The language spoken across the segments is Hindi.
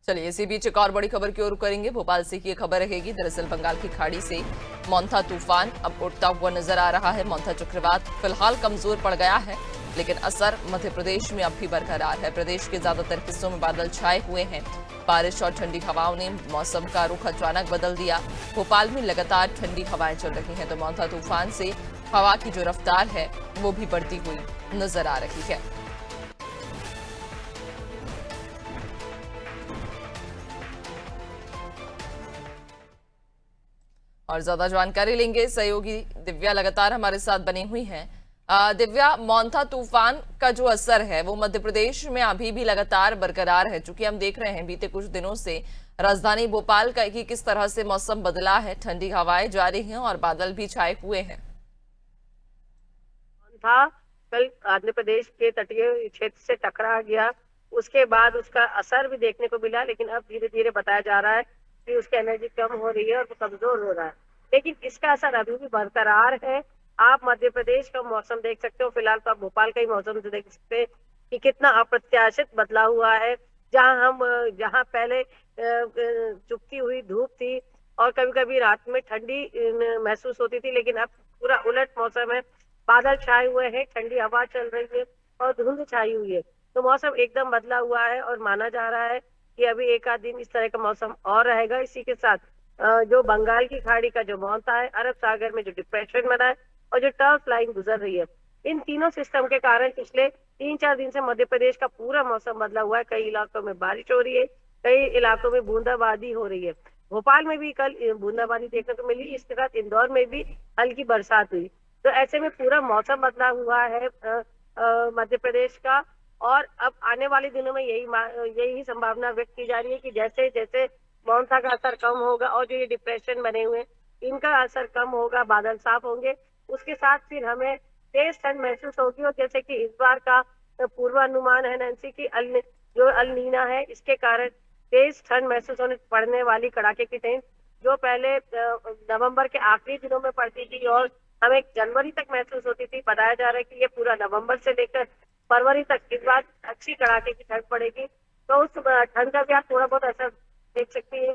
चलिए इसी बीच एक और बड़ी खबर की ओर करेंगे। भोपाल से की खबर रहेगी। दरअसल बंगाल की खाड़ी से मोंथा तूफान अब उठता हुआ नजर आ रहा है। मोंथा चक्रवात फिलहाल कमजोर पड़ गया है, लेकिन असर मध्य प्रदेश में अब भी बरकरार है। प्रदेश के ज्यादातर हिस्सों में बादल छाए हुए हैं। बारिश और ठंडी हवाओं ने मौसम का रुख अचानक बदल दिया। भोपाल में लगातार ठंडी हवाएं चल रही हैं, तो मोंथा तूफान से हवा की जो रफ्तार है वो भी बढ़ती हुई नजर आ रही है। और ज्यादा जानकारी लेंगे, सहयोगी दिव्या लगातार हमारे साथ बनी हुई हैं। दिव्या, मोंथा तूफान का जो असर है वो मध्य प्रदेश में अभी भी लगातार बरकरार है, चूंकि हम देख रहे हैं बीते कुछ दिनों से राजधानी भोपाल का कि किस तरह से मौसम बदला है। ठंडी हवाएं जारी हैं और बादल भी छाए हुए हैं। था कल आंध्र प्रदेश के तटीय क्षेत्र से टकरा गया, उसके बाद उसका असर भी देखने को मिला, लेकिन अब धीरे धीरे बताया जा रहा है कि उसकी एनर्जी कम हो रही है और वो कमजोर हो रहा है, लेकिन इसका असर अभी भी बरकरार है। आप मध्य प्रदेश का मौसम देख सकते हो, फिलहाल तो आप भोपाल का ही मौसम देख सकते हैं कि कितना अप्रत्याशित बदला हुआ है। जहां पहले चुपती हुई धूप थी और कभी कभी रात में ठंडी महसूस होती थी, लेकिन अब पूरा उलट मौसम है। बादल छाए हुए हैं, ठंडी हवा चल रही है और धुंध छाई हुई है, तो मौसम एकदम बदला हुआ है और माना जा रहा है कि अभी एक आध दिन इस तरह का मौसम और रहेगा। इसी के साथ जो बंगाल की खाड़ी का जो मौसम है, अरब सागर में जो डिप्रेशन बना है और जो टर्फ लाइन गुजर रही है, इन तीनों सिस्टम के कारण पिछले 3-4 दिन से मध्य प्रदेश का पूरा मौसम बदला हुआ है। कई इलाकों में बारिश हो रही है, कई इलाकों में बूंदाबांदी हो रही है। भोपाल में भी कल बूंदाबांदी देखने को मिली, इसके साथ इंदौर में भी हल्की बरसात हुई। तो ऐसे में पूरा मौसम बदला हुआ है मध्य प्रदेश का। और अब आने वाले दिनों में यही संभावना व्यक्त की जा रही है कि जैसे जैसे मौसम का असर कम होगा और जो ये डिप्रेशन बने हुए इनका असर कम होगा, बादल साफ होंगे, उसके साथ फिर हमें तेज ठंड महसूस होगी। और जैसे कि इस बार का पूर्वानुमान है नैन्सी की जो अल नीना है, इसके कारण तेज ठंड महसूस होने पड़ने वाली कड़ाके की ठंड जो पहले नवंबर के आखिरी दिनों में पड़ती थी और हमें जनवरी तक महसूस होती थी, बताया जा रहा है कि ये पूरा नवंबर से लेकर फरवरी तक इस बार अच्छी कड़ाके की ठंड पड़ेगी। तो उस ठंड का भी आप थोड़ा बहुत असर देख सकती है।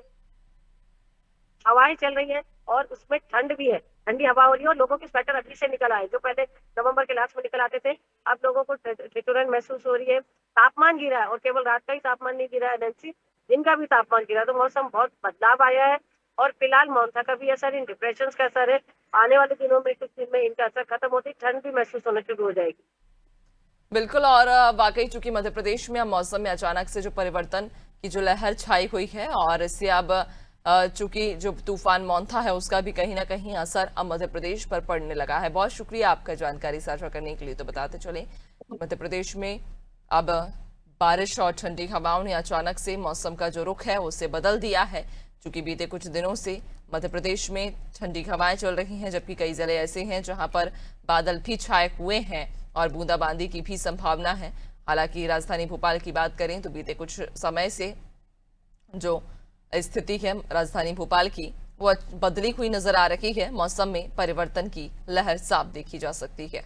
हवाएं चल रही है और उसमें ठंड भी है, ठंडी हवा हो रही है और लोगों की स्वेटर अभी से निकल आए, जो पहले नवंबर के लास्ट में निकल आते थे, अब लोगों को ठिठुरन महसूस हो रही है। तापमान गिरा है और केवल रात का ही तापमान नहीं गिरा है नैन्सी, दिन का भी तापमान गिरा, तो मौसम बहुत बदलाव आया है। और फिलहाल मौसम का भी असर, इन डिप्रेशन का असर है। आने वाले दिनों में कुछ दिन में इनका असर खत्म होती, ठंड भी महसूस होना शुरू हो जाएगी। बिल्कुल। और वाकई चूंकि मध्य प्रदेश में अब मौसम में अचानक से जो परिवर्तन की जो लहर छाई हुई है और इससे अब चूंकि जो तूफान मोंथा है उसका भी कहीं ना कहीं असर अब मध्य प्रदेश पर पड़ने लगा है। बहुत शुक्रिया आपका जानकारी साझा करने के लिए। तो बताते चले मध्य प्रदेश में अब बारिश और ठंडी हवाओं ने अचानक से मौसम का जो रुख है उसे बदल दिया है। चूंकि बीते कुछ दिनों से मध्य प्रदेश में ठंडी हवाएं चल रही हैं, जबकि कई जिले ऐसे हैं जहां पर बादल भी छाए हुए हैं और बूंदाबांदी की भी संभावना है। हालांकि राजधानी भोपाल की बात करें तो बीते कुछ समय से जो स्थिति है राजधानी भोपाल की वो बदली हुई नजर आ रही है। मौसम में परिवर्तन की लहर साफ देखी जा सकती है।